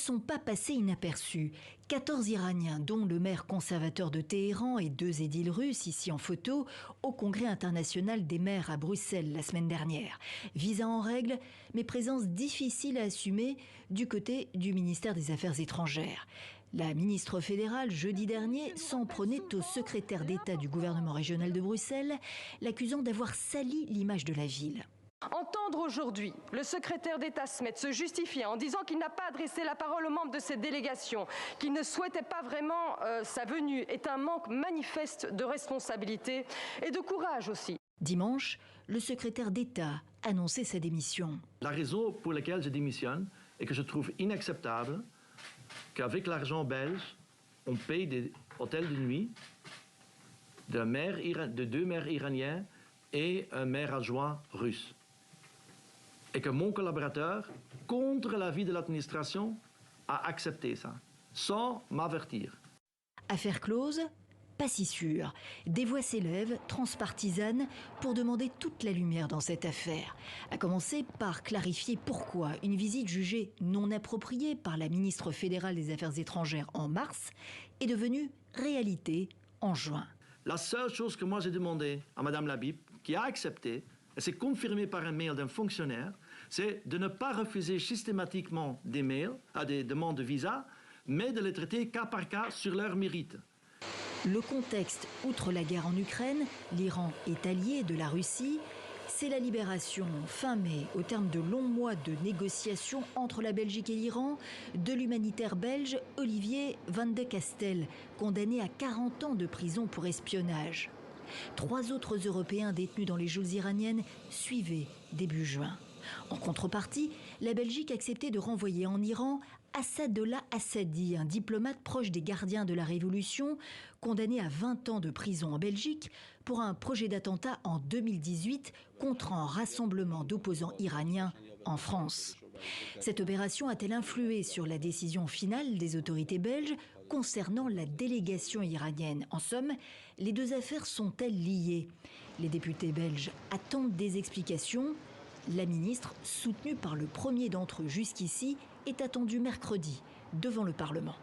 sont pas passés inaperçus. 14 Iraniens, dont le maire conservateur de Téhéran et 2 édiles russes, ici en photo, au Congrès international des maires à Bruxelles la semaine dernière. Visa en règle, mais présence difficile à assumer du côté du ministère des Affaires étrangères. La ministre fédérale, jeudi dernier, s'en prenait au secrétaire d'État du gouvernement régional de Bruxelles, l'accusant d'avoir sali l'image de la ville. Entendre aujourd'hui le secrétaire d'État Smet se justifier en disant qu'il n'a pas adressé la parole aux membres de cette délégation, qu'il ne souhaitait pas vraiment sa venue, est un manque manifeste de responsabilité et de courage aussi. Dimanche, le secrétaire d'État annonçait sa démission. La raison pour laquelle je démissionne est que je trouve inacceptable qu'avec l'argent belge, on paye des hôtels de nuit de 2 maires iraniens et un maire adjoint russe. Et que mon collaborateur, contre l'avis de l'administration, a accepté ça, sans m'avertir. Affaire close, pas si sûre. Des voix s'élèvent, transpartisanes, pour demander toute la lumière dans cette affaire. À commencer par clarifier pourquoi une visite jugée non appropriée par la ministre fédérale des Affaires étrangères en mars est devenue réalité en juin. La seule chose que moi j'ai demandé à Madame Labib, qui a accepté, et c'est confirmé par un mail d'un fonctionnaire, c'est de ne pas refuser systématiquement des mails à des demandes de visa, mais de les traiter cas par cas sur leur mérite. Le contexte, outre la guerre en Ukraine, l'Iran est allié de la Russie. C'est la libération fin mai, au terme de longs mois de négociations entre la Belgique et l'Iran, de l'humanitaire belge Olivier Van de Castel, condamné à 40 ans de prison pour espionnage. 3 autres Européens détenus dans les geôles iraniennes suivaient début juin. En contrepartie, la Belgique acceptait de renvoyer en Iran Assadollah Assadi, un diplomate proche des gardiens de la Révolution, condamné à 20 ans de prison en Belgique pour un projet d'attentat en 2018 contre un rassemblement d'opposants iraniens en France. Cette opération a-t-elle influé sur la décision finale des autorités belges concernant la délégation iranienne? En somme, les 2 affaires sont-elles liées? Les députés belges attendent des explications. La ministre, soutenue par le premier d'entre eux jusqu'ici, est attendue mercredi devant le Parlement.